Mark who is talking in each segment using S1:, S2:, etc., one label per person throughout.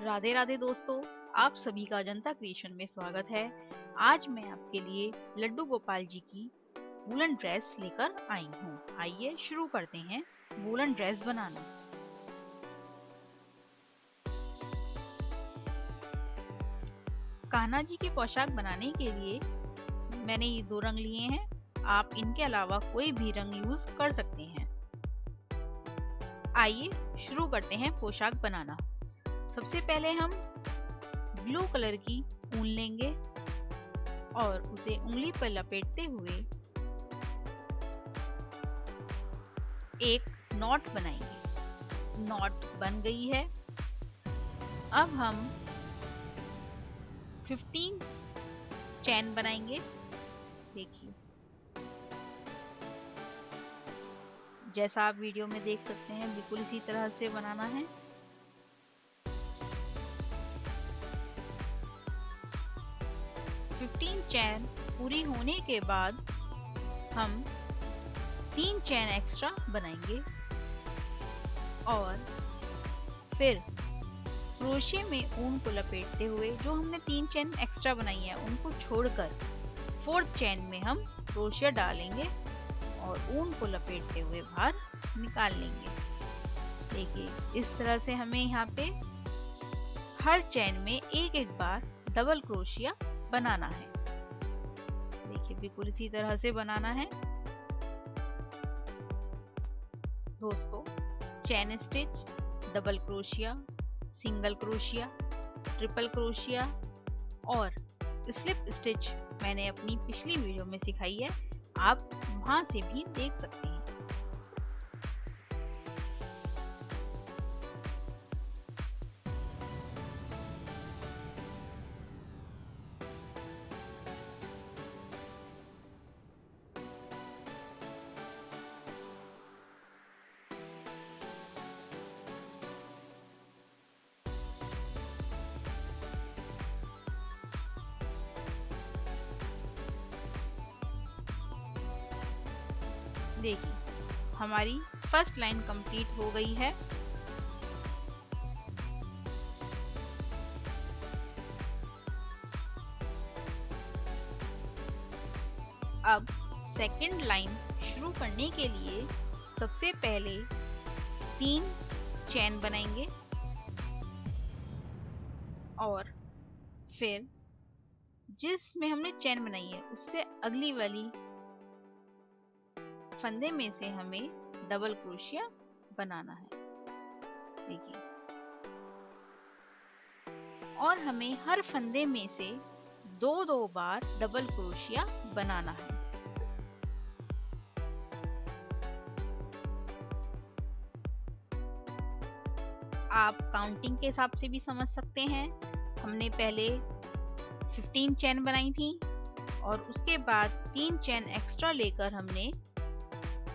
S1: राधे राधे दोस्तों, आप सभी का अजंता क्रिएशन में स्वागत है। आज मैं आपके लिए लड्डू गोपाल जी की वूलन ड्रेस लेकर आई हूँ। आइए शुरू करते हैं वूलन ड्रेस बनाना। कान्हा जी की पोशाक बनाने के लिए मैंने ये 2 रंग लिए हैं। आप इनके अलावा कोई भी रंग यूज कर सकते हैं। आइए शुरू करते हैं पोशाक बनाना। सबसे पहले हम ब्लू कलर की ऊन लेंगे और उसे उंगली पर लपेटते हुए एक नॉट बनाएंगे। नॉट बन गई है। अब हम 15 चैन बनाएंगे। देखिए, जैसा आप वीडियो में देख सकते हैं, बिल्कुल इसी तरह से बनाना है। चैन पूरी होने के बाद हम 3 चैन एक्स्ट्रा बनाएंगे और फिर क्रोशे में ऊन को लपेटते हुए जो हमने 3 चैन एक्स्ट्रा बनाई है उनको छोड़कर 4th चैन में हम क्रोशिया डालेंगे और ऊन को लपेटते हुए बाहर निकाल लेंगे। देखिए, इस तरह से हमें यहाँ पे हर चैन में एक बार डबल क्रोशिया बनाना है। देखिए, बिल्कुल इसी तरह से बनाना है दोस्तों। Chain stitch, double crochet, single crochet, triple crochet और स्लिप स्टिच मैंने अपनी पिछली वीडियो में सिखाई है, आप वहां से भी देख सकते हैं। देखिए, हमारी फर्स्ट लाइन कंप्लीट हो गई है। अब सेकंड लाइन शुरू करने के लिए सबसे पहले 3 चैन बनाएंगे और फिर जिसमें हमने चैन बनाई है उससे अगली वाली फंदे में से हमें डबल क्रोशिया बनाना है। देखिए, और हमें हर फंदे में से 2-2 बार डबल क्रोशिया बनाना है। आप काउंटिंग के हिसाब से भी समझ सकते हैं। हमने पहले 15 चैन बनाई थी और उसके बाद 3 चैन एक्स्ट्रा लेकर हमने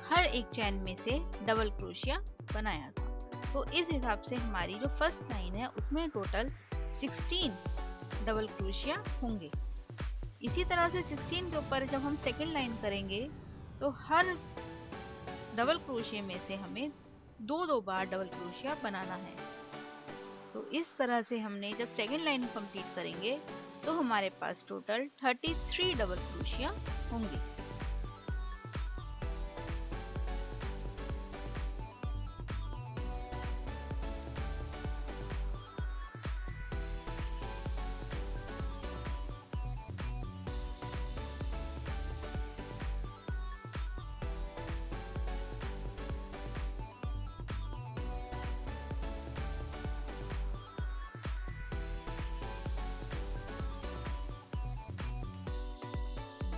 S1: हर एक चैन में से डबल क्रोशिया बनाया था। तो इस हिसाब से हमारी जो फर्स्ट लाइन है उसमें टोटल 16 डबल क्रोशिया होंगे। इसी तरह से 16 के ऊपर जब हम सेकंड लाइन करेंगे तो हर डबल क्रोशिया में से हमें 2-2 बार डबल क्रोशिया बनाना है। तो इस तरह से हमने जब सेकंड लाइन कंप्लीट करेंगे तो हमारे पास टोटल 33 डबल क्रोशिया होंगे।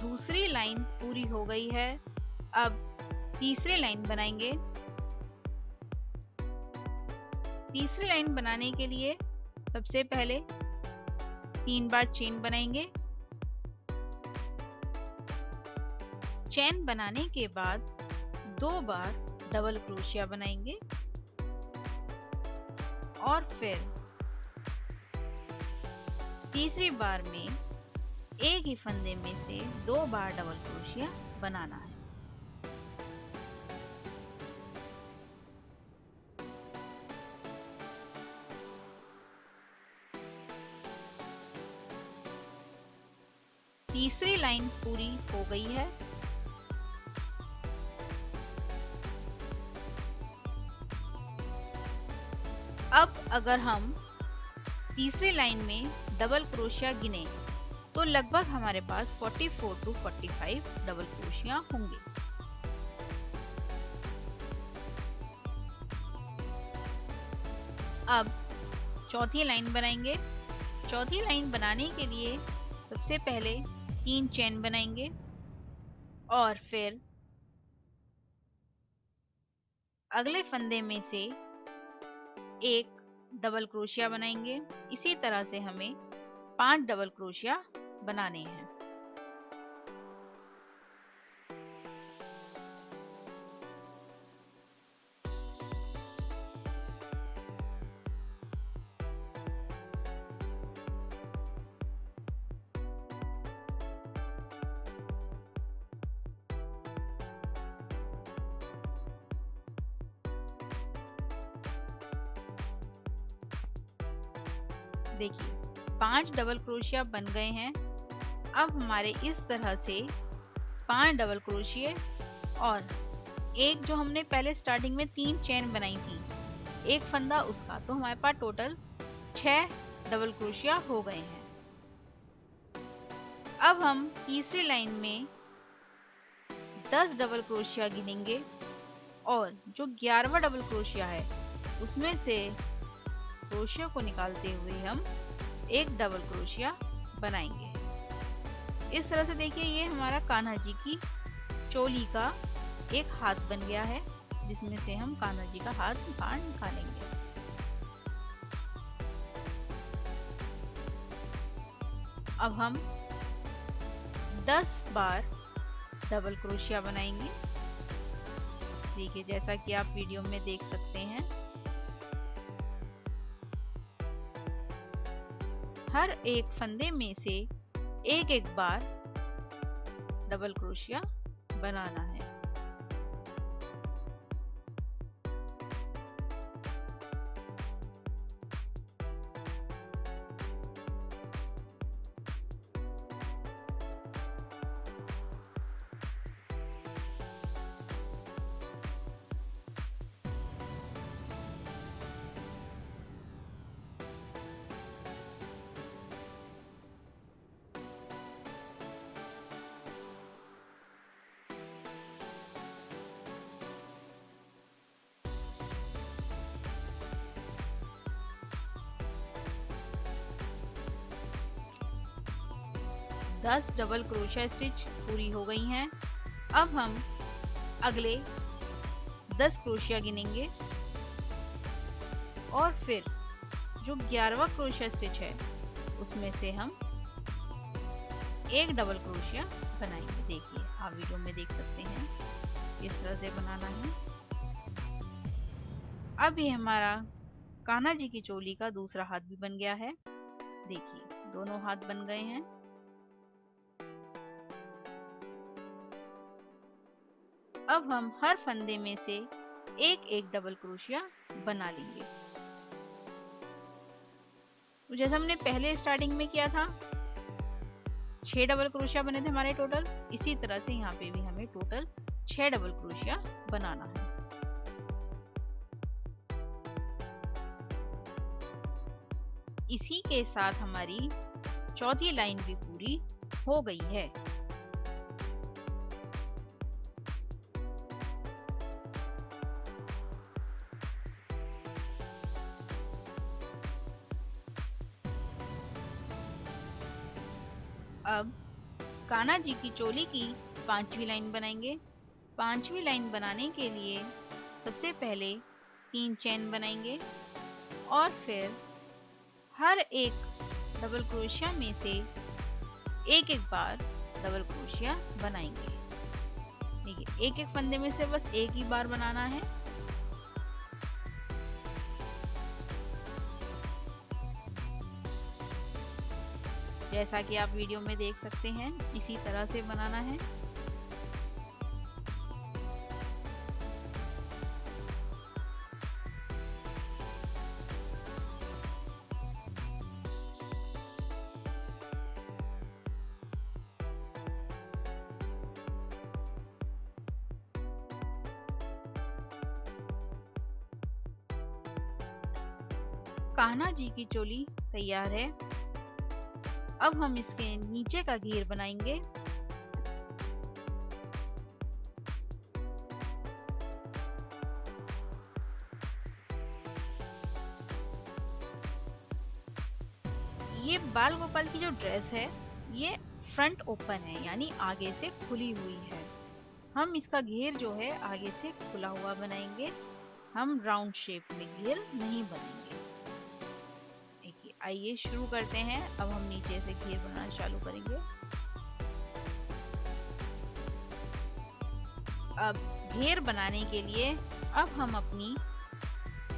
S1: दूसरी लाइन पूरी हो गई है। अब तीसरी लाइन बनाएंगे। तीसरी लाइन बनाने के लिए सबसे पहले 3 बार चेन बनाएंगे। चेन बनाने के बाद 2 बार डबल क्रोशिया बनाएंगे और फिर तीसरी बार में एक ही फंदे में से 2 बार डबल क्रोशिया बनाना है। तीसरी लाइन पूरी हो गई है। अब अगर हम तीसरी लाइन में डबल क्रोशिया गिने तो लगभग हमारे पास 44 to 45 डबल क्रोशिया होंगे। अब चौथी लाइन बनाएंगे। चौथी लाइन बनाने के लिए सबसे पहले 3 चेन बनाएंगे और फिर अगले फंदे में से एक डबल क्रोशिया बनाएंगे। इसी तरह से हमें 5 डबल क्रोशिया बनाने हैं। देखिए 5 डबल क्रोशिया बन गए हैं। अब हमारे इस तरह से 5 डबल क्रोशिया और एक जो हमने पहले स्टार्टिंग में 3 चेन बनाई थी, एक फंदा उसका, तो हमारे पास टोटल 6 डबल क्रोशिया हो गए हैं। अब हम तीसरी लाइन में 10 डबल क्रोशिया गिनेंगे और जो 11वां डबल क्रोशिया है उसमें से क्रोशिया को निकालते हुए हम एक डबल क्रोशिया बनाएंगे। इस तरह से देखिए ये हमारा कान्हा जी की चोली का एक हाथ बन गया है, जिसमें से हम कान्हा जी का हाथ बाहर निकालेंगे। अब हम 10 बार डबल क्रोशिया बनाएंगे। देखिए जैसा कि आप वीडियो में देख सकते हैं, हर एक फंदे में से एक एक बार डबल क्रोशिया बनाना है। दस डबल क्रोशिया स्टिच पूरी हो गई हैं। अब हम अगले 10 क्रोशिया गिनेंगे और फिर जो 11वां क्रोशिया स्टिच है उसमें से हम एक डबल क्रोशिया बनाएंगे। देखिए आप वीडियो में देख सकते हैं किस तरह से बनाना है। अब ये हमारा कान्हा जी की चोली का दूसरा हाथ भी बन गया है। देखिए दोनों हाथ बन गए हैं। अब हम हर फंदे में से एक एक डबल क्रोशिया बना लेंगे। तो जैसा हमने पहले स्टार्टिंग में किया था, 6 डबल क्रोशिया बने थे हमारे टोटल, इसी तरह से यहाँ पे भी हमें टोटल 6 डबल क्रोशिया बनाना है। इसी के साथ हमारी चौथी लाइन भी पूरी हो गई है। अब कान्हा जी की चोली की 5वीं लाइन बनाएंगे। 5वीं लाइन बनाने के लिए सबसे पहले 3 चेन बनाएंगे और फिर हर एक डबल क्रोशिया में से एक एक बार डबल क्रोशिया बनाएंगे। देखिए एक एक फंदे में से बस एक ही बार बनाना है। जैसा कि आप वीडियो में देख सकते हैं इसी तरह से बनाना है। कान्हा जी की चोली तैयार है। अब हम इसके नीचे का घेर बनाएंगे। ये बाल गोपाल की जो ड्रेस है ये फ्रंट ओपन है, यानी आगे से खुली हुई है। हम इसका घेर जो है आगे से खुला हुआ बनाएंगे, हम राउंड शेप में घेर नहीं बनाएंगे। देखिए, आइए शुरू करते हैं। अब हम नीचे से घेर बनाना चालू करेंगे। अब घेर बनाने के लिए अब हम अपनी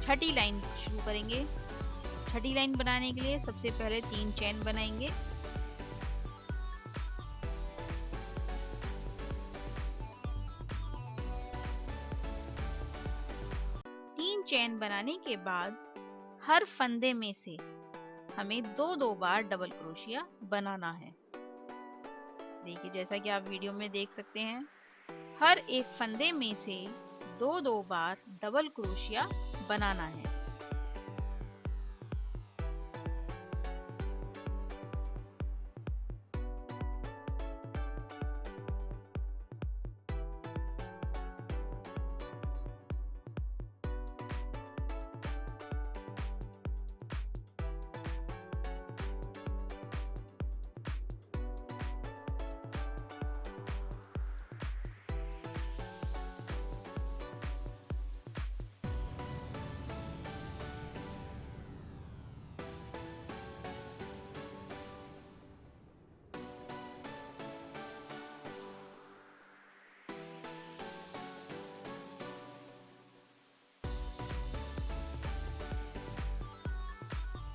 S1: छठी लाइन शुरू करेंगे। छठी लाइन बनाने के लिए सबसे पहले 3 चेन बनाएंगे। चेन बनाने के बाद हर फंदे में से हमें 2-2 बार डबल क्रोशिया बनाना है। देखिए, जैसा कि आप वीडियो में देख सकते हैं, हर एक फंदे में से 2-2 बार डबल क्रोशिया बनाना है।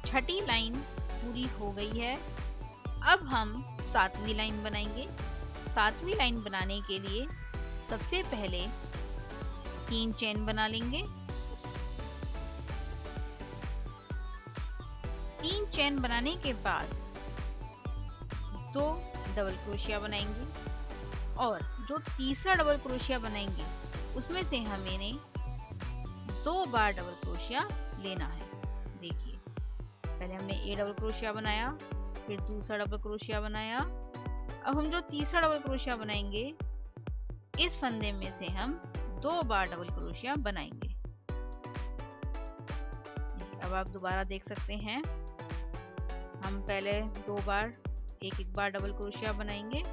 S1: छठी लाइन पूरी हो गई है। अब हम 7वीं लाइन बनाएंगे। 7वीं लाइन बनाने के लिए सबसे पहले 3 चेन बना लेंगे। 3 चेन बनाने के बाद 2 डबल क्रोशिया बनाएंगे और जो तीसरा डबल क्रोशिया बनाएंगे उसमें से हमें 2 बार डबल क्रोशिया लेना है। देखिए, पहले हमने एक डबल क्रोशिया बनाया, फिर दूसरा डबल क्रोशिया बनाया। अब हम जो तीसरा डबल क्रोशिया बनाएंगे इस फंदे में से हम 2 बार डबल क्रोशिया बनाएंगे। अब आप दोबारा देख सकते हैं, हम पहले 2 बार एक बार डबल क्रोशिया बनाएंगे।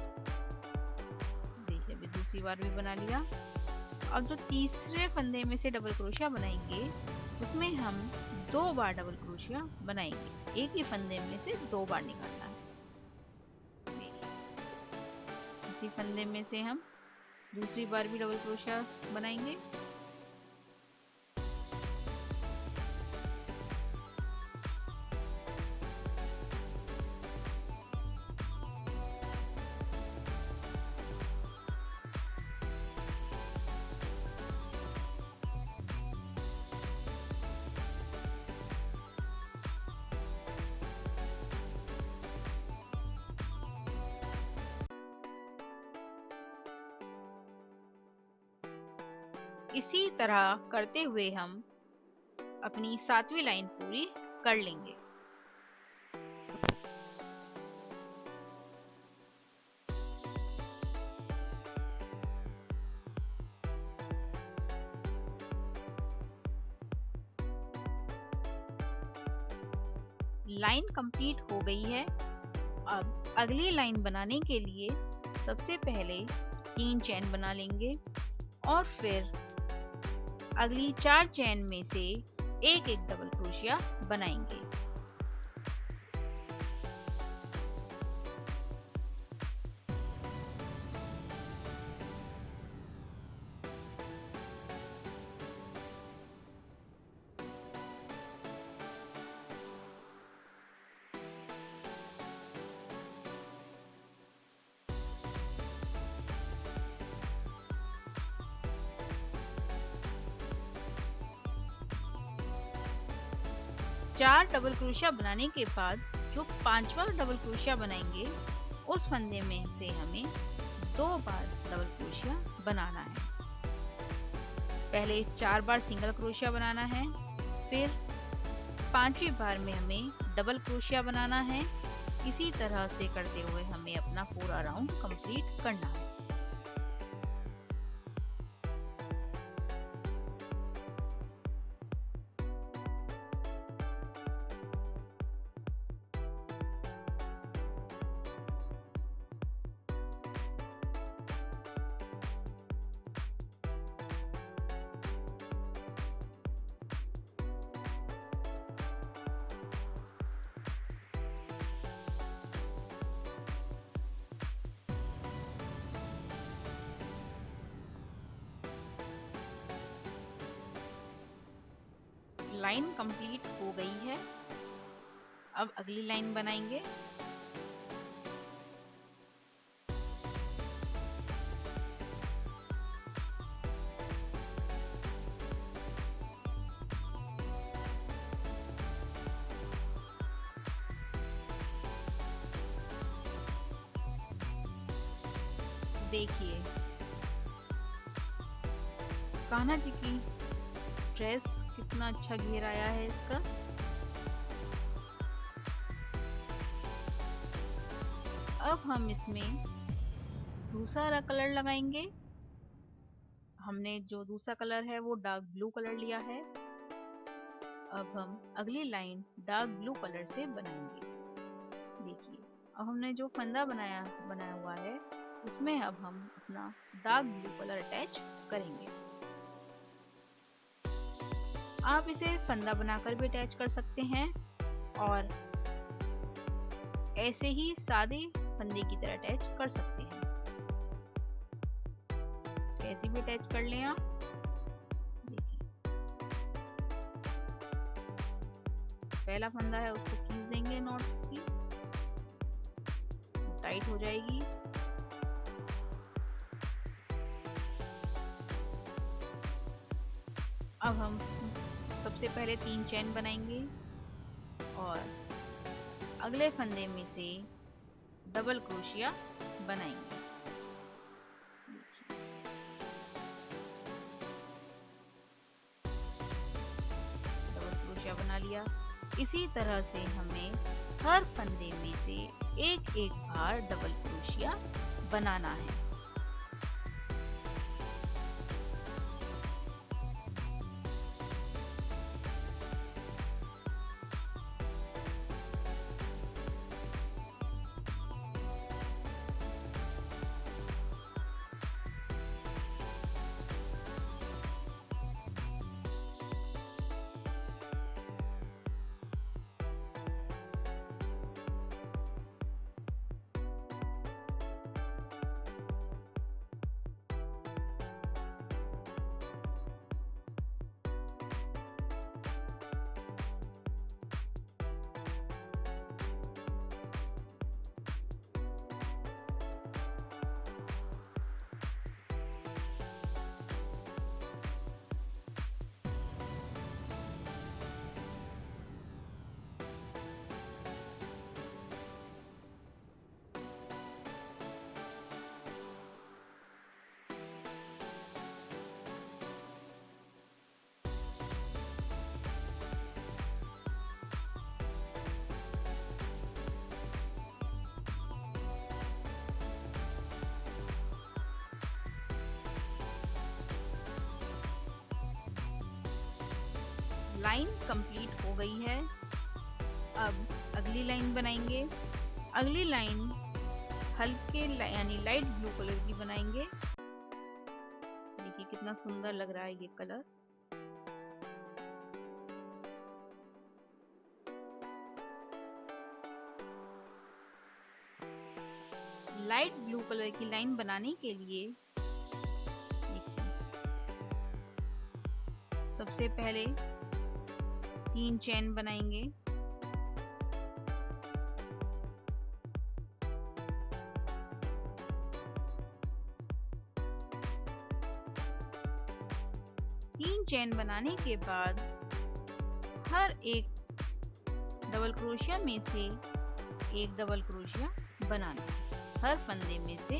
S1: देखिए, अभी दूसरी बार भी बना लिया। अब जो तीसरे फंदे में से डबल क्रोशिया बनाएंगे उसमें हम 2 बार डबल क्रोशिया बनाएंगे। एक ही फंदे में से 2 बार निकालना है। इसी फंदे में से हम दूसरी बार भी डबल क्रोशिया बनाएंगे। इसी तरह करते हुए हम अपनी 7वीं लाइन पूरी कर लेंगे। लाइन कंप्लीट हो गई है। अब अगली लाइन बनाने के लिए सबसे पहले 3 चेन बना लेंगे और फिर अगली 4 चेन में से एक डबल क्रोशिया बनाएंगे। चार डबल क्रोशिया बनाने के बाद जो 5वां डबल क्रोशिया बनाएंगे उस फंदे में से हमें 2 बार डबल क्रोशिया बनाना है। पहले 4 बार सिंगल क्रोशिया बनाना है, फिर 5वीं बार में हमें डबल क्रोशिया बनाना है। इसी तरह से करते हुए हमें अपना पूरा राउंड कंप्लीट करना है। लाइन कंप्लीट हो गई है। अब अगली लाइन बनाएंगे। देखिए कान्हा जी की ड्रेस कितना अच्छा घेर आया है इसका। अब हम इसमें दूसरा कलर लगाएंगे। हमने जो दूसरा कलर है वो डार्क ब्लू कलर लिया है। अब हम अगली लाइन डार्क ब्लू कलर से बनाएंगे। देखिए अब हमने जो फंदा बनाया हुआ है उसमें अब हम अपना डार्क ब्लू कलर अटैच करेंगे। आप इसे फंदा बनाकर भी अटैच कर सकते हैं और ऐसे ही सादे फंदे की तरह अटैच कर सकते हैं। ऐसे भी अटैच कर लें आप। देखिए पहला फंदा है उसको खींच देंगे, नॉट्स की टाइट हो जाएगी। अब हम सबसे पहले 3 चेन बनाएंगे और अगले फंदे में से डबल क्रोशिया बनाएंगे। डबल क्रोशिया बना लिया। इसी तरह से हमें हर फंदे में से एक एक बार डबल क्रोशिया बनाना है। लाइन कंप्लीट हो गई है। अब अगली लाइन बनाएंगे। अगली लाइन हल्के यानी लाइट ब्लू कलर की बनाएंगे। देखिए कितना सुंदर लग रहा है ये कलर। लाइट ब्लू कलर की लाइन बनाने के लिए सबसे पहले 3 चेन बनाएंगे। तीन चेन बनाने के बाद हर एक डबल क्रोशिया में से एक डबल क्रोशिया बनाना है। हर फंदे में से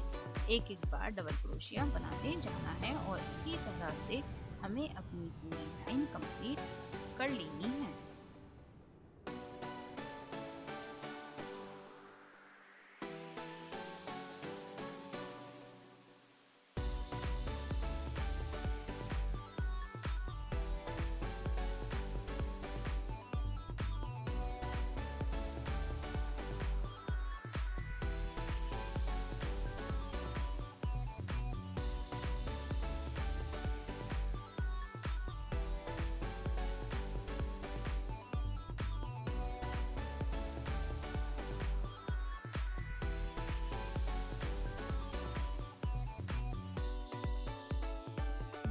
S1: एक एक बार डबल क्रोशिया बनाते जाना है और इसी तरह से हमें अपनी पूरी लाइन कंप्लीट कर लेनी है।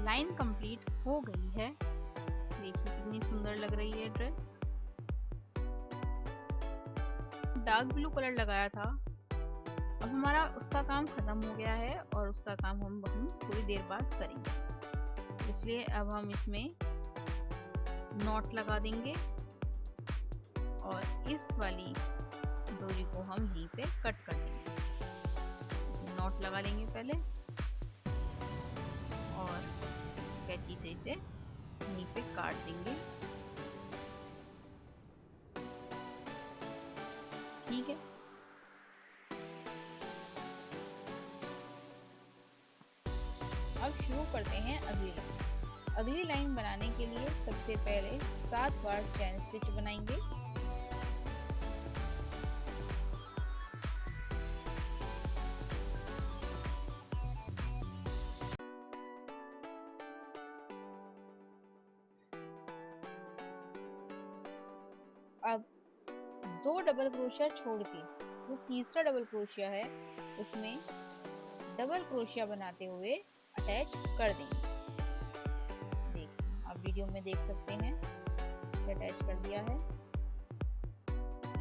S1: लाइन कंप्लीट हो गई है। देखिए कितनी सुंदर लग रही है ड्रेस। डार्क ब्लू कलर लगाया था, अब हमारा उसका काम खत्म हो गया है और उसका काम हम थोड़ी देर बाद करेंगे। इसलिए अब हम इसमें नॉट लगा देंगे और इस वाली डोरी को हम यहीं पे कट कर देंगे। नॉट लगा लेंगे पहले और कैंची से इसे यहीं पे काट देंगे। ठीक है, अब शुरू करते हैं अगली लाइन। अगली लाइन बनाने के लिए सबसे पहले 7 बार चैन स्टिच बनाएंगे। अब 2 डबल क्रोशिया छोड़ के जो तीसरा डबल क्रोशिया है उसमें डबल क्रोशिया बनाते हुए अटैच कर देंगे। देखिए आप वीडियो में देख सकते हैं अटैच कर दिया है।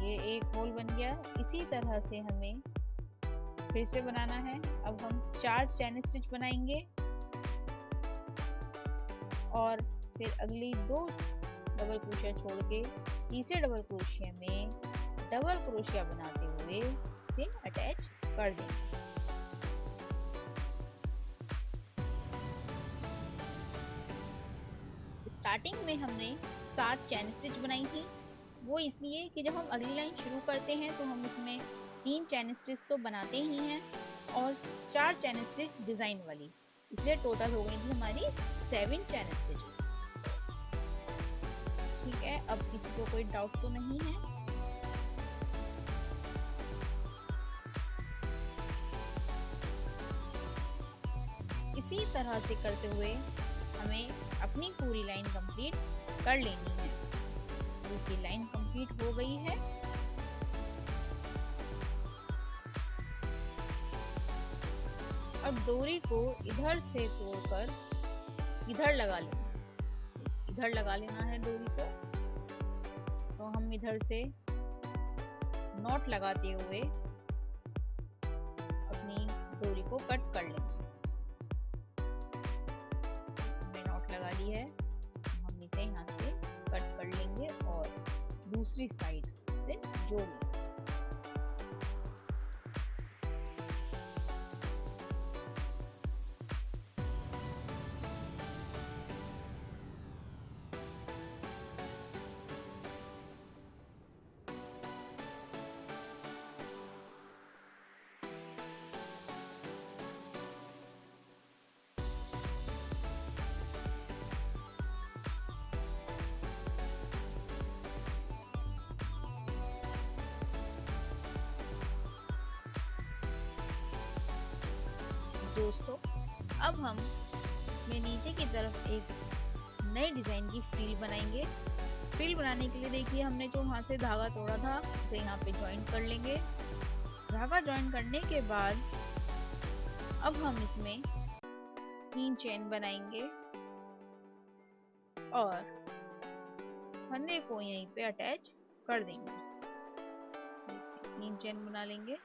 S1: ये एक होल बन गया। इसी तरह से हमें फिर से बनाना है। अब हम 4 चैन स्टिच बनाएंगे और फिर अगली 2 डबल क्रोशिया छोड़ के तीसरे डबल क्रोशिया में डबल क्रोशिया बनाते हुए इसे अटैच कर देंगे। स्टार्टिंग में हमने 7 चैन स्टिच बनाई थी, वो इसलिए कि जब हम अगली लाइन शुरू करते हैं तो हम उसमें 3 चैन स्टिच तो बनाते ही हैं और 4 चैन स्टिच डिजाइन वाली, इसलिए टोटल हो गई थी हमारी 7 चैन स्टिच। ठीक है, अब किसी को कोई डाउट तो नहीं है? इसी तरह से करते हुए हमें अपनी पूरी लाइन कंप्लीट कर लेनी है। दूसरी लाइन कंप्लीट हो गई है। अब डोरी को इधर से तोड़कर इधर लगा लेना। इधर लगा लेना है डोरी को। तो हम इधर से नॉट लगाते हुए अपनी डोरी को कट कर लेंगे। हमने नॉट लगा ली है, हम इसे यहाँ से कट कर लेंगे और दूसरी साइड से जोड़ लेंगे। दोस्तों अब हम इसमें नीचे की तरफ एक नए डिजाइन की फ्रिल बनाएंगे। फ्रिल बनाने के लिए देखिए हमने जो वहां से धागा तोड़ा था उसे यहाँ पे ज्वाइन कर लेंगे। धागा ज्वाइन करने के बाद अब हम इसमें 3 चेन बनाएंगे और फंदे को यहीं पे अटैच कर देंगे। 3 चेन बना लेंगे।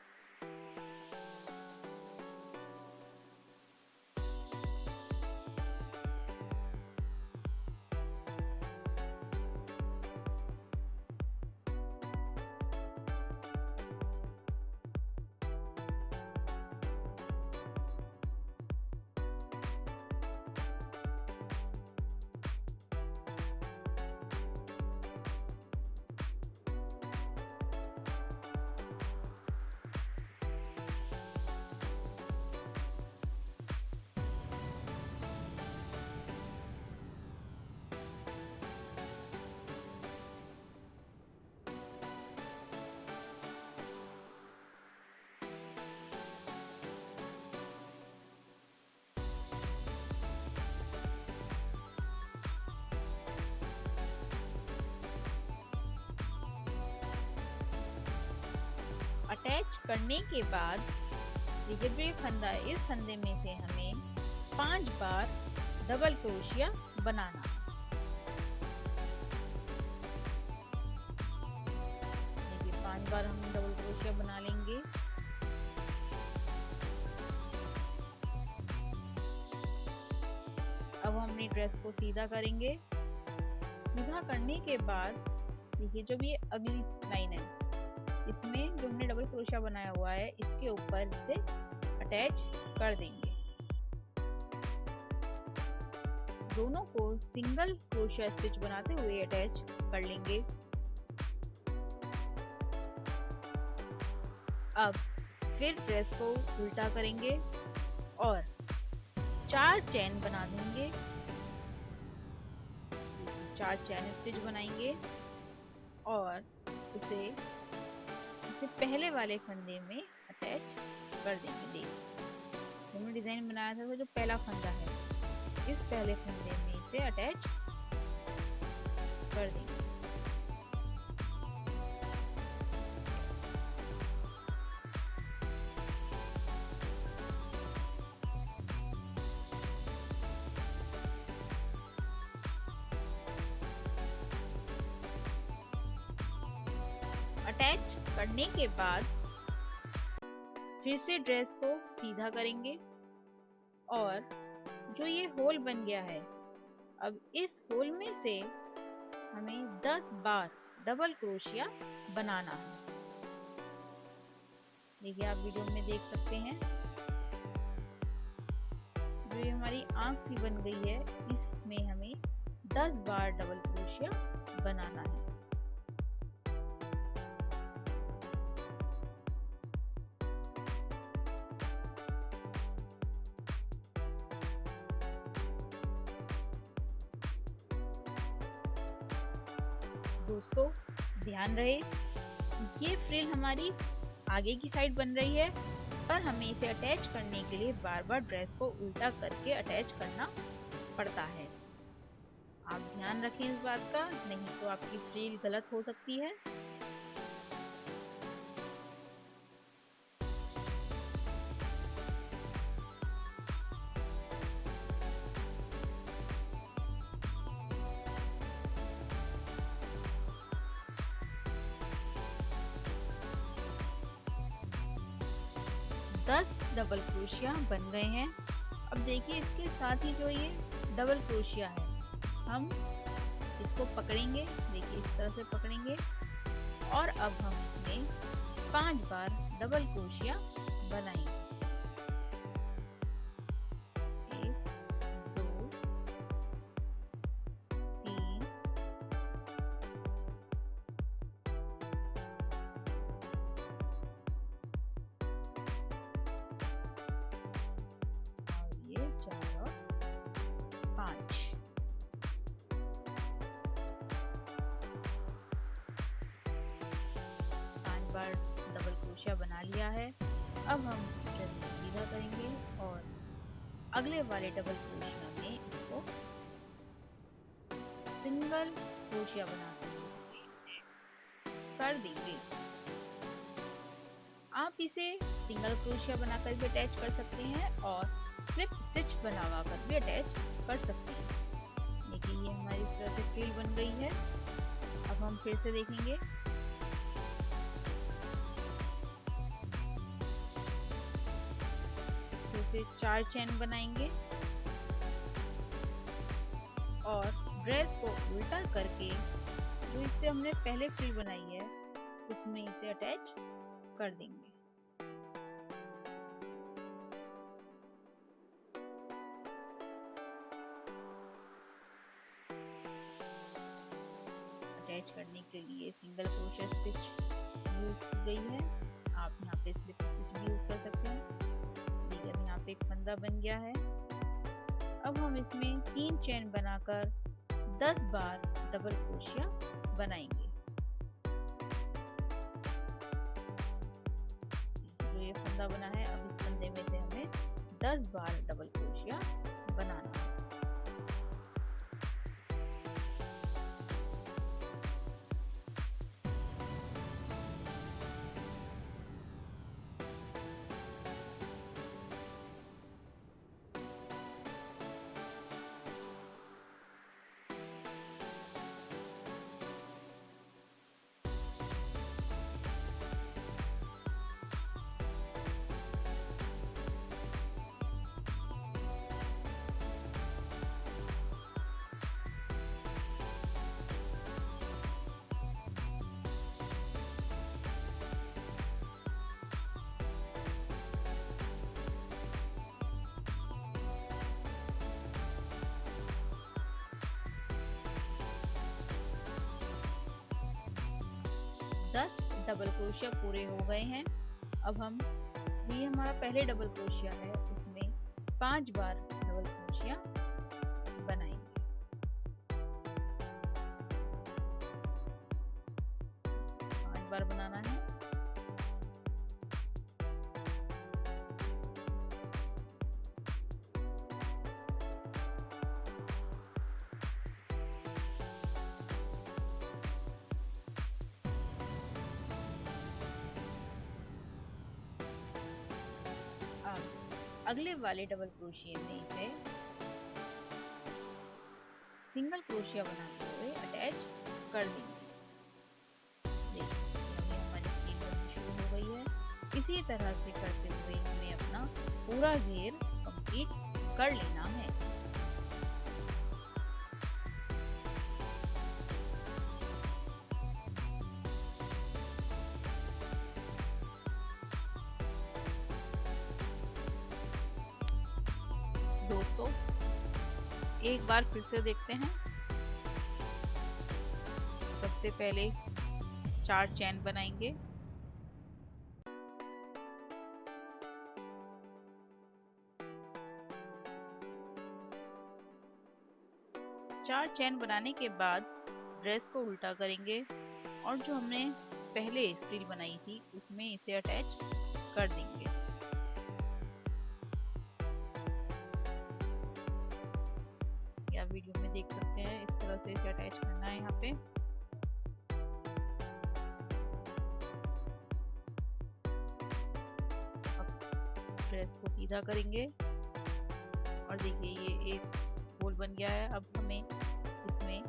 S1: अटैच करने के बाद ये फंदा, इस फंदे में से हमें 5 बार डबल क्रोशिया बनाना। देखिए 5 बार हम डबल क्रोशिया बना लेंगे। अब हम अपनी ड्रेस को सीधा करेंगे। सीधा करने के बाद देखिए जब ये अगली लाइन है, इसमें जो हमने डबल क्रोशिया बनाया हुआ है इसके ऊपर इसे अटैच कर देंगे। दोनों को सिंगल क्रोशिया स्टिच बनाते हुए अटैच कर लेंगे। अब फिर ड्रेस को उल्टा करेंगे और 4 चेन बना देंगे। 4 चेन स्टिच बनाएंगे और उसे पहले वाले फंदे में अटैच कर देंगे। देखिए हमने डिजाइन बनाया था वो जो पहला फंदा है, इस पहले फंदे में इसे अटैच कर देंगे। अटैच करने के बाद फिर से ड्रेस को सीधा करेंगे और जो ये होल बन गया है, अब इस होल में से हमें 10 बार डबल क्रोशिया बनाना है। देखिए आप वीडियो में देख सकते हैं जो ये हमारी आंख सी बन गई है, इसमें हमें 10 बार डबल क्रोशिया बनाना है। दोस्तों ध्यान रहे ये फ्रिल हमारी आगे की साइड बन रही है, पर हमें इसे अटैच करने के लिए बार बार ड्रेस को उल्टा करके अटैच करना पड़ता है। आप ध्यान रखें इस बात का, नहीं तो आपकी फ्रिल गलत हो सकती है। दस डबल क्रोशिया बन गए हैं। अब देखिए इसके साथ ही जो ये डबल क्रोशिया है, हम इसको पकड़ेंगे। देखिए इस तरह से पकड़ेंगे और अब हम इसमें 5 बार डबल क्रोशिया बनाएंगे। 1 2 3 और ये 4 और 5। 5 बार डबल क्रोशिया बना लिया है। अब हम ड्रेस को सीधा करेंगे और अगले वाले डबल क्रोशिया में इसको सिंगल क्रोशिया बनाते हुए कर देंगे। आप इसे सिंगल क्रोशिया बनाकर भी अटैच कर सकते हैं और स्लिप स्टिच बनवा कर भी अटैच कर सकते हैं। देखिए ये हमारी इस तरह से फ्रिल बन गई है। अब हम फिर से देखेंगे। फिर से 4 चेन बनाएंगे और ड्रेस को उल्टा करके जो इससे हमने पहले फ्रिल बनाई है उसमें इसे अटैच कर देंगे। अटैच करने के लिए सिंगल क्रोशिया स्टिच यूज की गई है। आप यहाँ पे स्लिप स्टिच भी यूज कर सकते हैं। देखिए अब यहाँ पे एक फंदा बन गया है। अब हम इसमें 3 चेन बनाकर 10 बार डबल क्रोशिया बनाएंगे। जो ये फंदा बना है, अब इस फंदे में से हमें 10 बार डबल क्रोशिया बनाना है। डबल क्रोशिया पूरे हो गए हैं। अब हम ये हमारा पहले डबल क्रोशिया है, उसमें 5 बार डबल क्रोशिया बनाएंगे। 5 बार बनाना है। अगले वाले डबल क्रोशिया में इसे सिंगल क्रोशिया बनाते हुए अटैच कर देंगे। देखिए हमारी स्कीन बननी शुरू हो गई है। इसी तरह से करते हुए हमें अपना पूरा घेर कंप्लीट कर लेना है। दोस्तों एक बार फिर से देखते हैं। सबसे पहले 4 चैन बनाएंगे। चार चैन बनाने के बाद ड्रेस को उल्टा करेंगे और जो हमने पहले फ्रिल बनाई थी उसमें इसे अटैच कर देंगे। या वीडियो में देख सकते हैं, इस तरह से इसे अटैच करना है। यहाँ पे ड्रेस को सीधा करेंगे और देखिए ये एक होल बन गया है। अब हमें इसमें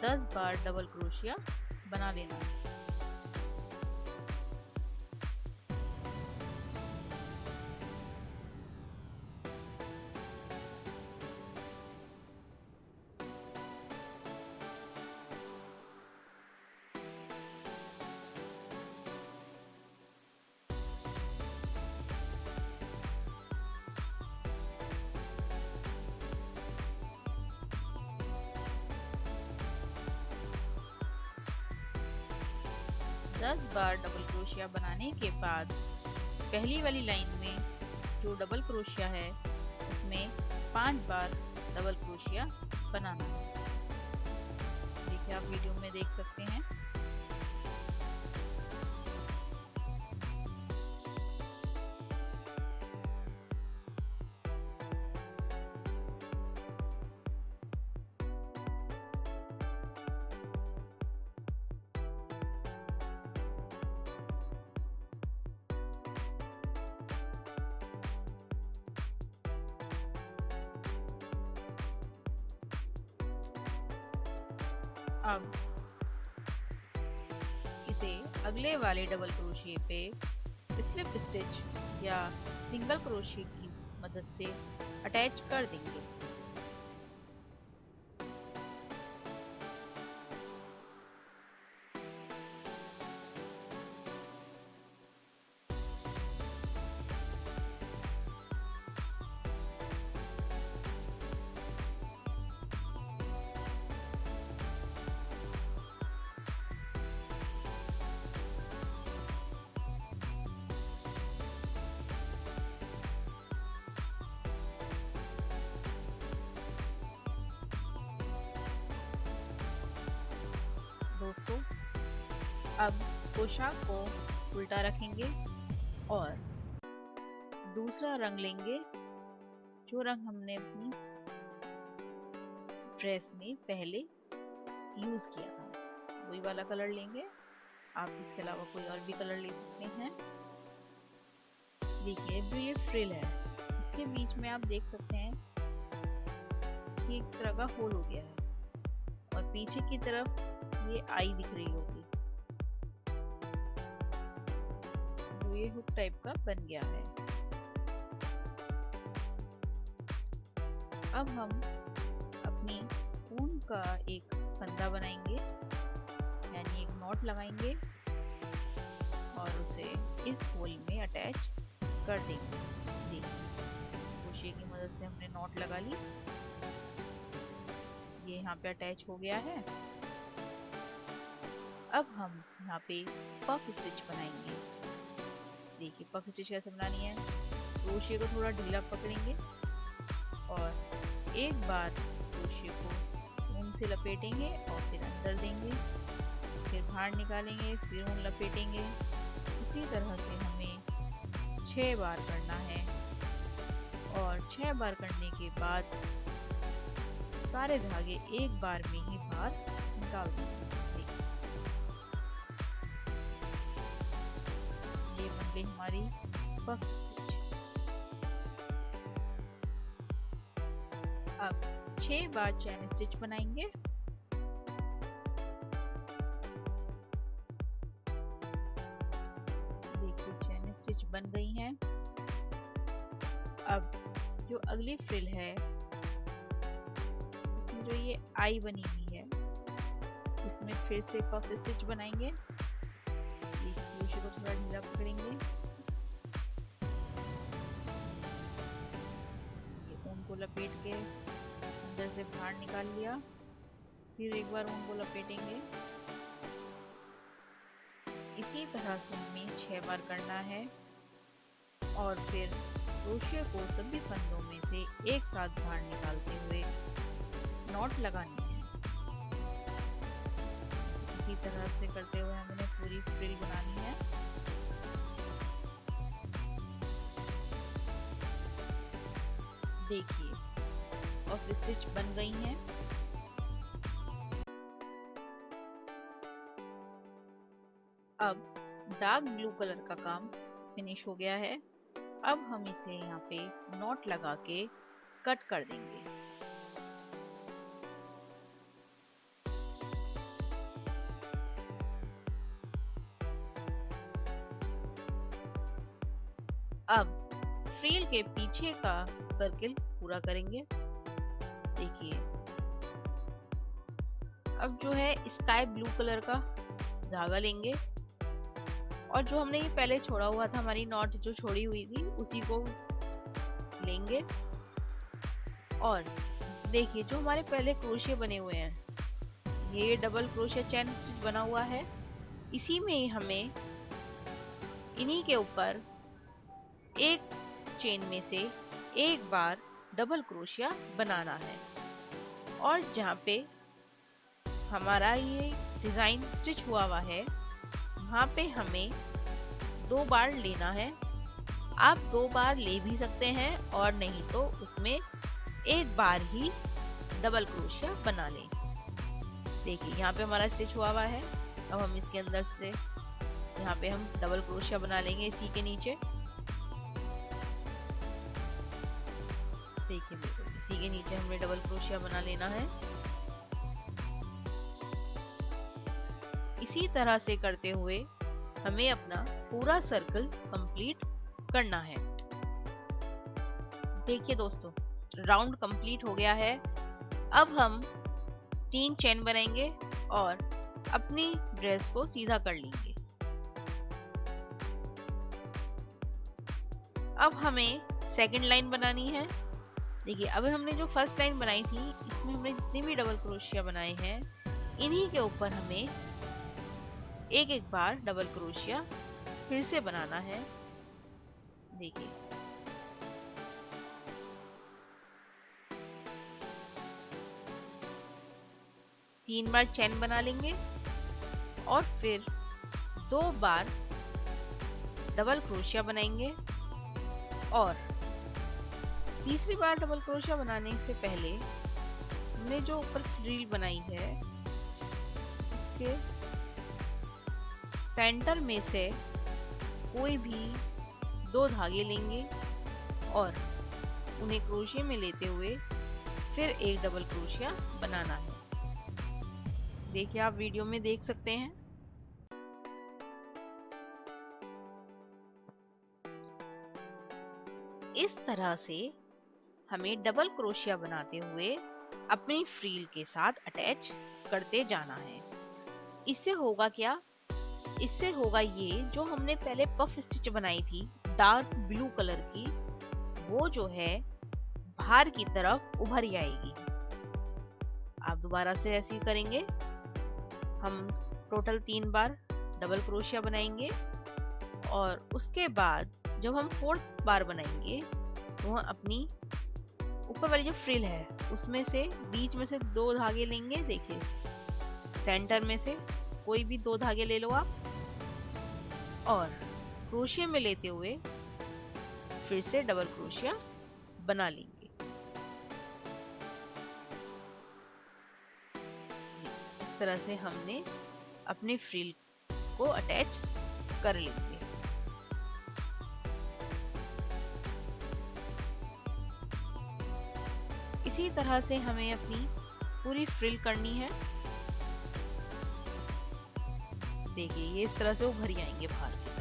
S1: 10 बार डबल क्रोशिया बना लेना है। दस बार डबल क्रोशिया बनाने के बाद पहली वाली लाइन में जो डबल क्रोशिया है उसमें 5 बार डबल क्रोशिया बनाना है। देखिए आप वीडियो में देख सकते हैं। अब इसे अगले वाले double crochet pay slip stitch या सिंगल क्रोशिया की मदद से अटैच कर देंगे। दोस्तों अब पोशाक को उल्टा रखेंगे और दूसरा रंग लेंगे जो रंग हमने अपनी ड्रेस में पहले यूज किया था, वही वाला कलर लेंगे। आप इसके अलावा कोई और भी कलर ले सकते हैं। देखिए जो ये फ्रिल है इसके बीच में आप देख सकते हैं कि एक तरह का होल हो गया है और पीछे की तरफ ये आई दिख रही होगी, जो ये हुक टाइप का बन गया है। अब हम अपनी ऊन का एक फंदा बनाएंगे, यानी एक नॉट लगाएंगे और उसे इस होल में अटैच कर देंगे। देखिए क्रोशे की मदद से हमने नॉट लगा ली, ये यहाँ पे अटैच हो गया है। अब हम यहाँ पे पफ स्टिच बनाएंगे। देखिए पफ स्टिच कैसे बनानी है। क्रोशिया को थोड़ा ढीला पकड़ेंगे और एक बार क्रोशिया को ऊन से लपेटेंगे और फिर अंदर देंगे, फिर बाहर निकालेंगे, फिर ऊन लपेटेंगे। इसी तरह से हमें 6 बार करना है और 6 बार करने के बाद सारे धागे एक बार में ही बाहर निकाल देंगे। ये बन गई हमारी पफ स्टिच। अब 6 बार चैन स्टिच बनाएंगे। देखिए चैन स्टिच बन गई हैं। अब जो अगली फ्रिल है इसमें जो ये आई बनी हुई है इसमें फिर से पफ स्टिच बनाएंगे। क्रोशिया को थोड़ा ढीला पकड़ेंगे, ये ऊन को लपेट के अंदर से बाहर निकाल लिया, फिर एक बार ऊन को लपेटेंगे। इसी तरह से हमें 6 बार करना है और फिर क्रोशिया को सभी फंदों में से एक साथ बाहर निकालते हुए नॉट लगानी है। इसी तरह से करते हुए हमने पूरी फ्रिल बनानी है। देखिए पफ स्टिच बन गई हैं। अब डार्क ब्लू कलर का काम फिनिश हो गया है। अब हम इसे यहाँ पे नॉट लगा के कट कर देंगे। अब फ्रिल के पीछे का सर्किल पूरा करेंगे। देखिए अब जो है स्काई ब्लू कलर का धागा लेंगे और जो हमने ये पहले छोड़ा हुआ था, हमारी नॉट जो छोड़ी हुई थी उसी को लेंगे और देखिए जो हमारे पहले क्रोशिया बने हुए हैं, ये डबल क्रोशिया चैन स्टिच बना हुआ है, इसी में हमें इन्हीं के ऊपर एक चेन में से एक बार डबल क्रोशिया बनाना है और जहाँ पे हमारा ये डिजाइन स्टिच हुआ है वहाँ पे हमें 2 बार लेना है। आप 2 बार ले भी सकते हैं और नहीं तो उसमें एक बार ही डबल क्रोशिया बना लें। देखिए यहाँ पे हमारा स्टिच हुआ है। अब हम इसके अंदर से यहाँ पे हम डबल क्रोशिया बना लेंगे इसी के नीचे। देखिए बिल्कुल इसी के नीचे हमने डबल क्रोशिया बना लेना है। इसी तरह से करते हुए हमें अपना पूरा सर्कल कंप्लीट करना है। देखिए दोस्तों राउंड कंप्लीट हो गया है। अब हम 3 चेन बनाएंगे और अपनी ड्रेस को सीधा कर लेंगे। अब हमें सेकंड लाइन बनानी है। देखिए अभी हमने जो फर्स्ट लाइन बनाई थी इसमें हमने जितने भी डबल क्रोशिया बनाए हैं इन्हीं के ऊपर हमें एक एक बार डबल क्रोशिया फिर से बनाना है। देखिए तीन बार चेन बना लेंगे और फिर 2 बार डबल क्रोशिया बनाएंगे और तीसरी बार डबल क्रोशिया बनाने से पहले हमने जो ऊपर फ्रिल बनाई है इसके सेंटर में से कोई भी 2 धागे लेंगे और उन्हें क्रोशिया में लेते हुए फिर एक डबल क्रोशिया बनाना है। देखिए आप वीडियो में देख सकते हैं। इस तरह से हमें डबल क्रोशिया बनाते हुए अपनी फ्रिल के साथ अटैच करते जाना है। इससे होगा क्या? इससे होगा ये जो हमने पहले पफ स्टिच बनाई थी डार्क ब्लू कलर की, वो जो है बाहर की तरफ उभर आएगी। आप दोबारा से ऐसे ही करेंगे। हम टोटल 3 बार डबल क्रोशिया बनाएंगे और उसके बाद जब हम 4th बार बनाएंगे तो हम अपनी ऊपर वाली जो फ्रिल है उसमें से बीच में से 2 धागे लेंगे। देखिए सेंटर में से कोई भी 2 धागे ले लो आप और क्रोशिया में लेते हुए फिर से डबल क्रोशिया बना लेंगे। इस तरह से हमने अपनी फ्रिल को अटैच कर लेंगे। इसी तरह से हमें अपनी पूरी फ्रिल करनी है। देखिए ये इस तरह से उभर आएंगे बाहर की तरफ।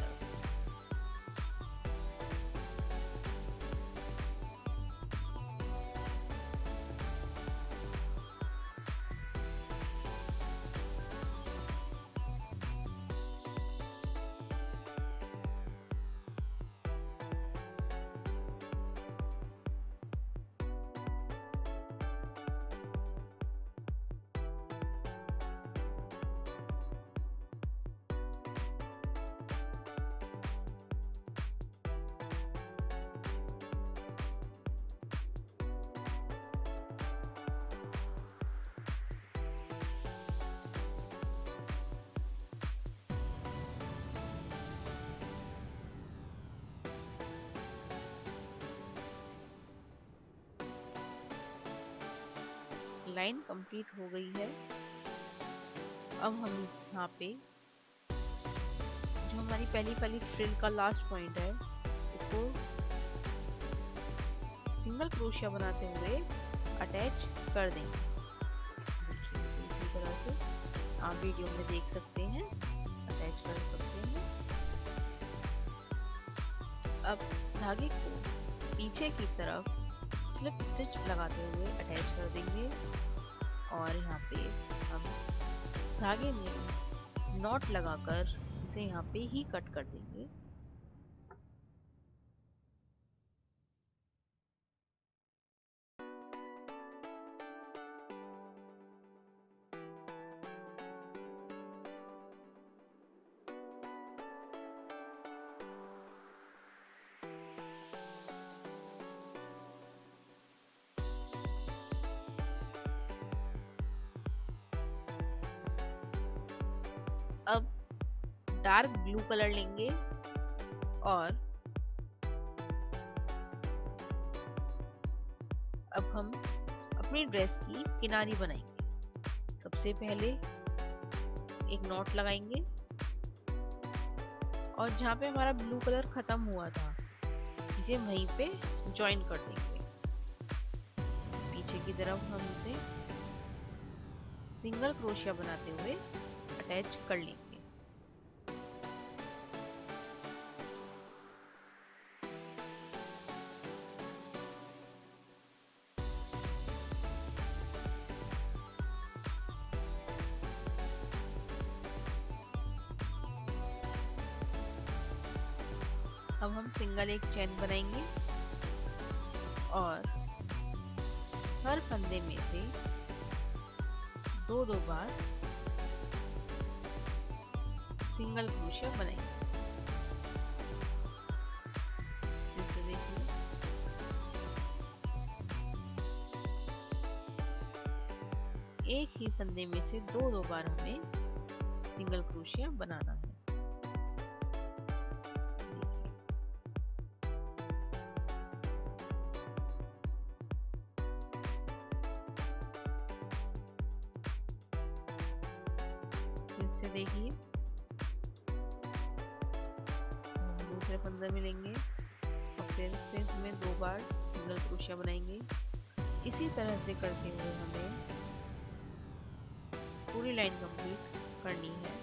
S1: लाइन कंप्लीट हो गई है। अब हम यहाँ पे जो हमारी पहली फ्रिल का लास्ट पॉइंट है इसको सिंगल क्रोशिया बनाते हुए अटैच कर देंगे। देखिए इसी तरह से आप वीडियो में देख सकते हैं, अटैच कर सकते हैं। अब धागे को पीछे की तरफ स्लिप स्टिच लगाते हुए अटैच कर देंगे और यहाँ पे हम धागे में नॉट लगाकर इसे यहाँ पे ही कट कर देंगे। अब डार्क ब्लू कलर लेंगे और अब हम अपनी ड्रेस की किनारी बनाएंगे। सबसे पहले एक नॉट लगाएंगे और जहाँ पे हमारा ब्लू कलर खत्म हुआ था इसे वहीं पे ज्वाइन कर देंगे। पीछे की तरफ हम इसे सिंगल क्रोशिया बनाते हुए अटैच कर लेंगे। अब हम सिंगल एक चेन बनाएंगे और हर फंदे में से दो बार सिंगल क्रोशिया बनाएंगे। जैसे देखिए एक ही फंदे में से दो बार हमें सिंगल क्रोशिया बनाना है। देखिए दूसरे फंदे में लेंगे और फिर से इसमें दो बार सिंगल क्रोशिया बनाएंगे। इसी तरह से करते हुए हमें पूरी लाइन कंप्लीट करनी है।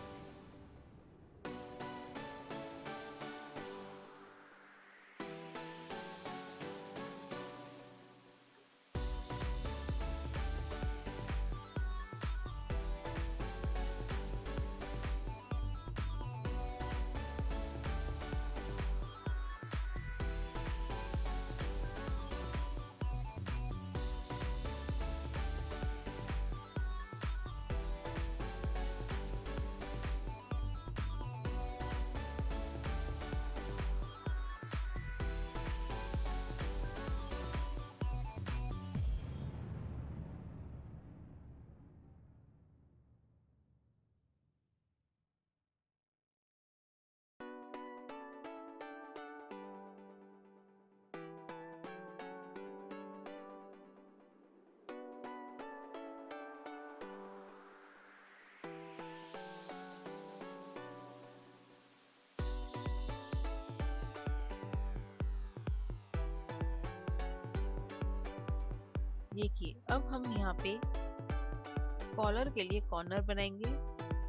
S1: देखिए अब हम यहाँ पे कॉलर के लिए कॉर्नर बनाएंगे।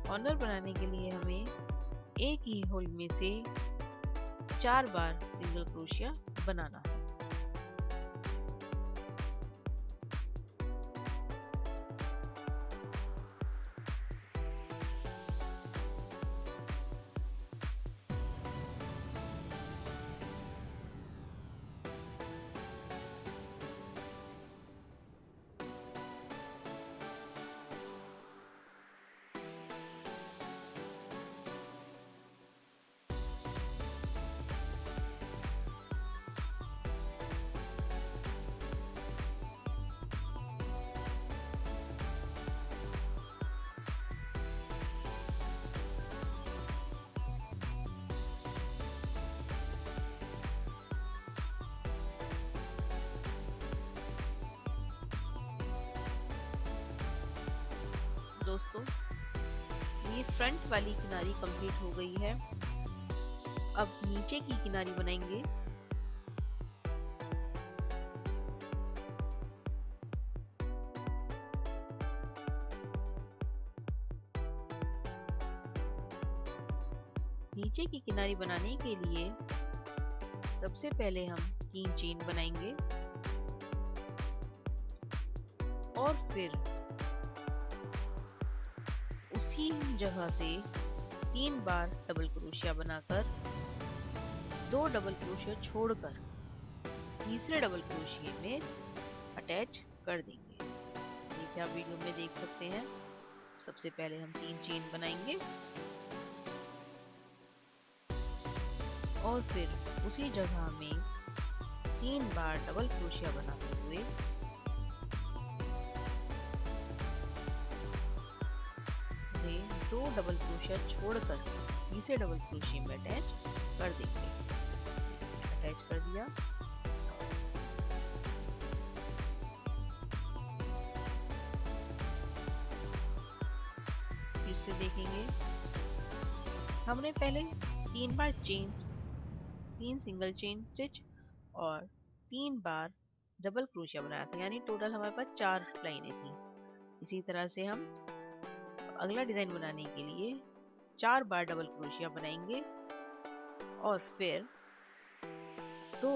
S1: कॉर्नर बनाने के लिए हमें एक ही होल में से 4 बार सिंगल क्रोशिया बनाना है। दोस्तों ये फ्रंट वाली किनारी कंप्लीट हो गई है। अब नीचे की किनारी बनाएंगे। नीचे की किनारी बनाने के लिए सबसे पहले हम 3 चेन बनाएंगे और फिर उसी जगह से 3 बार डबल क्रोशिया बनाकर 2 डबल क्रोशिया छोड़कर तीसरे डबल क्रोशिये में अटैच कर देंगे। देखिए आप वीडियो में देख सकते हैं। सबसे पहले हम 3 चेन बनाएंगे और फिर उसी जगह में 3 बार डबल क्रोशिया बनाते हुए दो डबल क्रोशिया छोड़कर तीसरे डबल क्रोशिये में अटैच कर देंगे। अटैच कर दिया। फिर से देखेंगे। हमने पहले 3 बार चेन, 3 सिंगल चेन स्टिच और 3 बार डबल क्रोशिया बनाया था, यानी टोटल हमारे पास 4 लाइनें थी। इसी तरह से हम अगला डिजाइन बनाने के लिए 4 बार डबल क्रोशिया बनाएंगे और फिर 2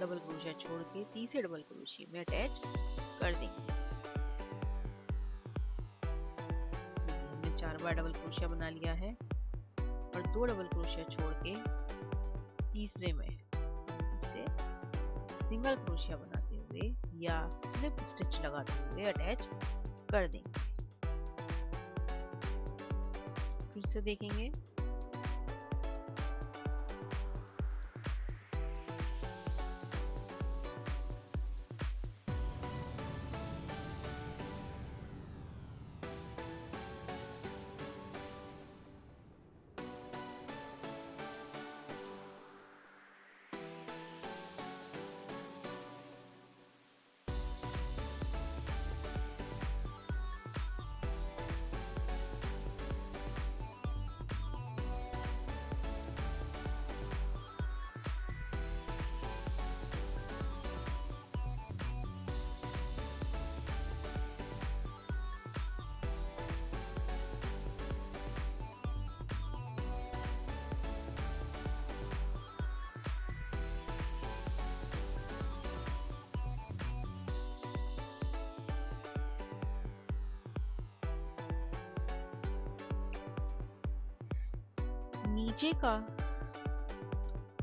S1: डबल क्रोशिया छोड़ के तीसरे डबल क्रोशिये में अटैच कर देंगे। हमने 4 बार डबल क्रोशिया बना लिया है और 2 डबल क्रोशिया छोड़ के तीसरे में से सिंगल क्रोशिया बनाते हुए या स्लिप स्टिच लगाते हुए अटैच कर देंगे। फिर से देखेंगे।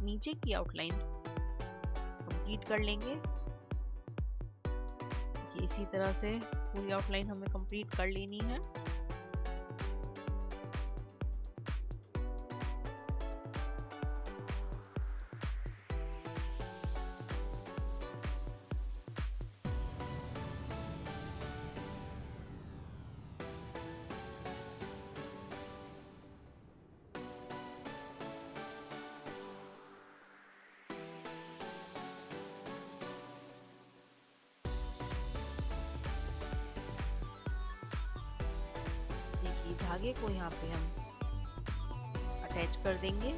S1: नीचे की आउटलाइन कंप्लीट कर लेंगे। इसी तरह से पूरी आउटलाइन हमें कंप्लीट कर लेनी है। धागे को यहाँ पे हम अटैच कर देंगे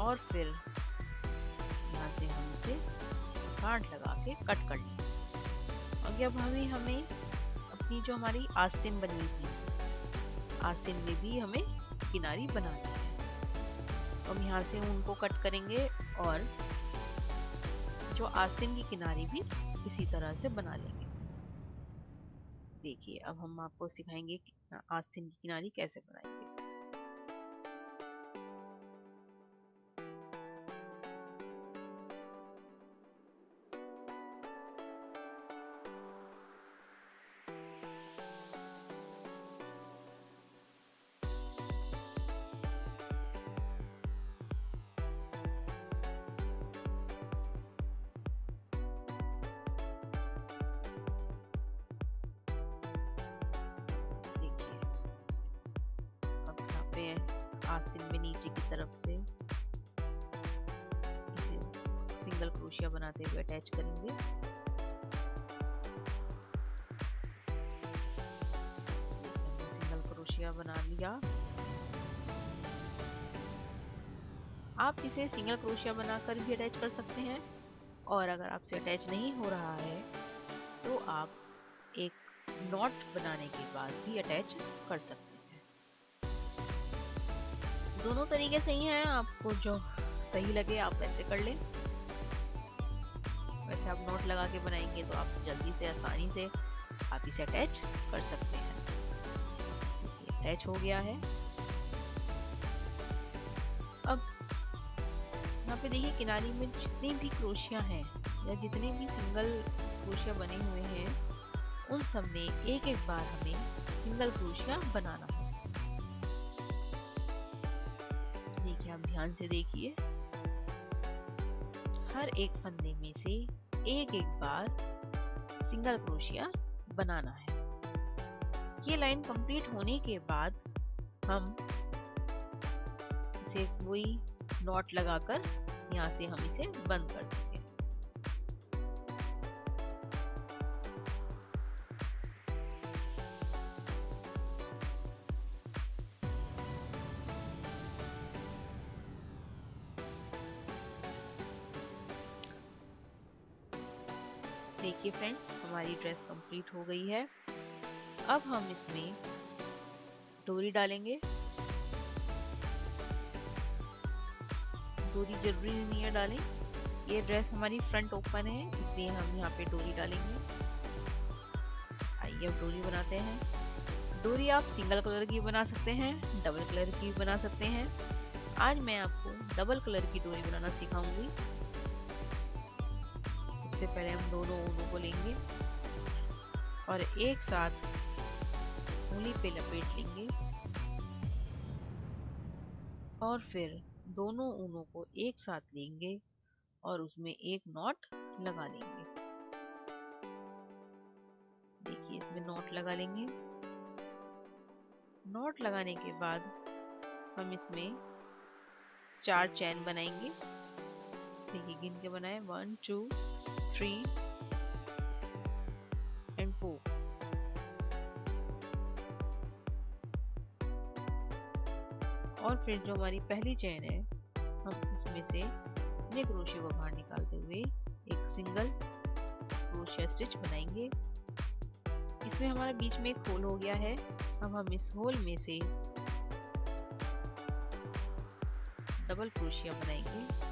S1: और फिर यहाँ से हम इसे गांठ लगा के कट कर लेंगे। आगे अब हमें अपनी जो हमारी आस्तीन बनी थी, आस्तीन में भी हमें किनारी बनानी है। तो हम यहाँ से ऊन को कट करेंगे और जो आस्तीन की किनारी भी इसी तरह से बना लेंगे। देखिए अब हम आपको सिखाएंगे कि आस्तीन की किनारी कैसे बनाएंगे। पे आस्तीन में नीचे की तरफ से इसे सिंगल क्रोशिया बनाते हुए अटैच करेंगे। सिंगल क्रोशिया बना लिया। आप इसे सिंगल क्रोशिया बनाकर भी अटैच कर सकते हैं, और अगर आपसे अटैच नहीं हो रहा है तो आप एक नॉट बनाने के बाद भी अटैच कर सकते हैं। दोनों तरीके सही हैं, आपको जो सही लगे आप वैसे कर लें। वैसे आप नॉट लगा के बनाएंगे तो आप जल्दी से आसानी से आप इसे अटैच कर सकते हैं। अटैच हो गया है। अब यहाँ पे देखिए किनारी में जितनी भी क्रोशिया हैं या जितने भी सिंगल क्रोशिया बने हुए हैं उन सब में एक एक बार हमें सिंगल क्रोशिया बनाना है। देखिए आप ध्यान से देखिए, हर एक फंदे में से एक एक बार सिंगल क्रोशिया बनाना है। ये लाइन कंप्लीट होने के बाद हम इसे वही नॉट लगाकर यहाँ से हम इसे बंद कर देंगे। देखिए फ्रेंड्स, हमारी ड्रेस कंप्लीट हो गई है। अब हम इसमें डोरी डालेंगे। डोरी जरूरी नहीं है डालें, ये ड्रेस हमारी फ्रंट ओपन है इसलिए हम यहाँ पे डोरी डालेंगे। आइए अब डोरी बनाते हैं। डोरी आप सिंगल कलर की बना सकते हैं, डबल कलर की बना सकते हैं। आज मैं आपको डबल कलर की डोरी बनाना सिखाऊंगी। सबसे पहले हम दोनों ऊनों को लेंगे और एक साथ उंगली पे लपेट लेंगे और फिर दोनों ऊनों को एक साथ लेंगे और उसमें एक नॉट लगा लेंगे। देखिए इसमें नॉट लगा लेंगे। नॉट लगाने के बाद हम इसमें 4 चैन बनाएंगे। देखिए गिन के बनाए 1 2 3 एंड 4। और फिर जो हमारी पहली चैन है हम उसमें से अपने क्रोशिया को बाहर निकालते हुए एक सिंगल क्रोशिया स्टिच बनाएंगे। इसमें हमारा बीच में एक होल हो गया है। अब हम इस होल में से डबल क्रोशिया बनाएंगे।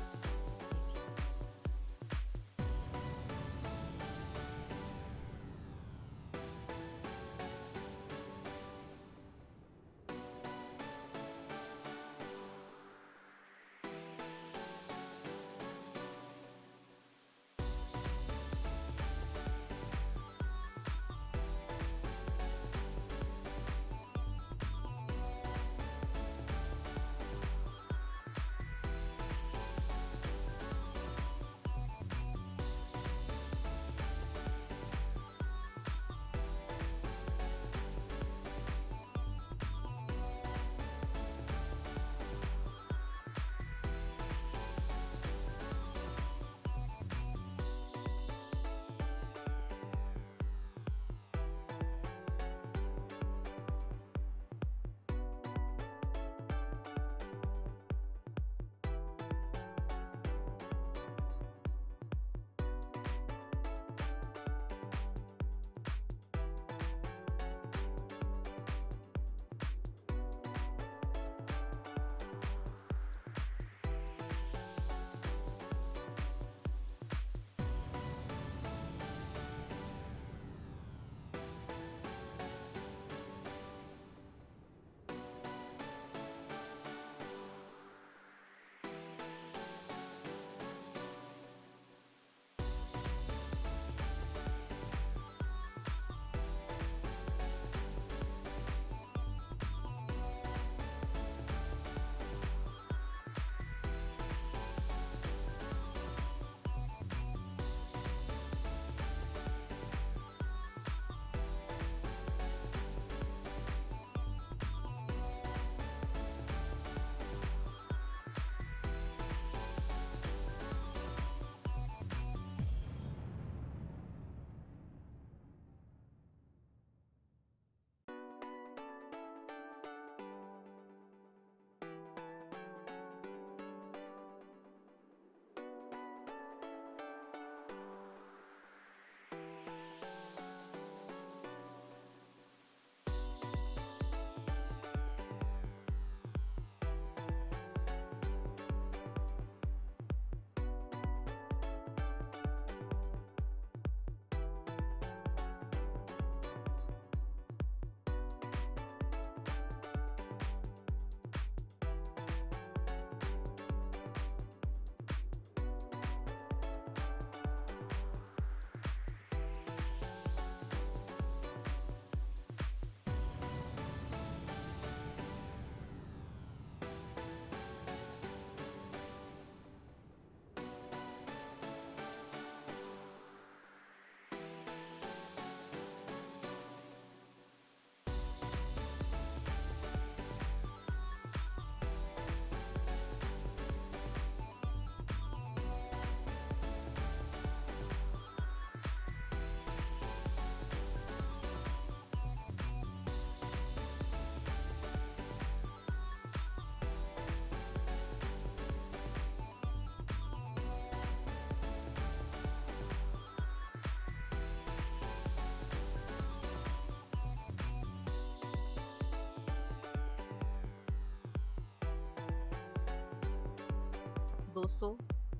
S1: दोस्तों,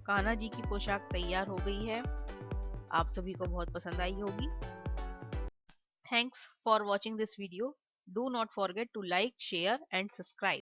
S1: कान्हा जी की पोशाक तैयार हो गई है। आप सभी को बहुत पसंद आई होगी। Thanks for watching this video. Do not forget to like, share and subscribe.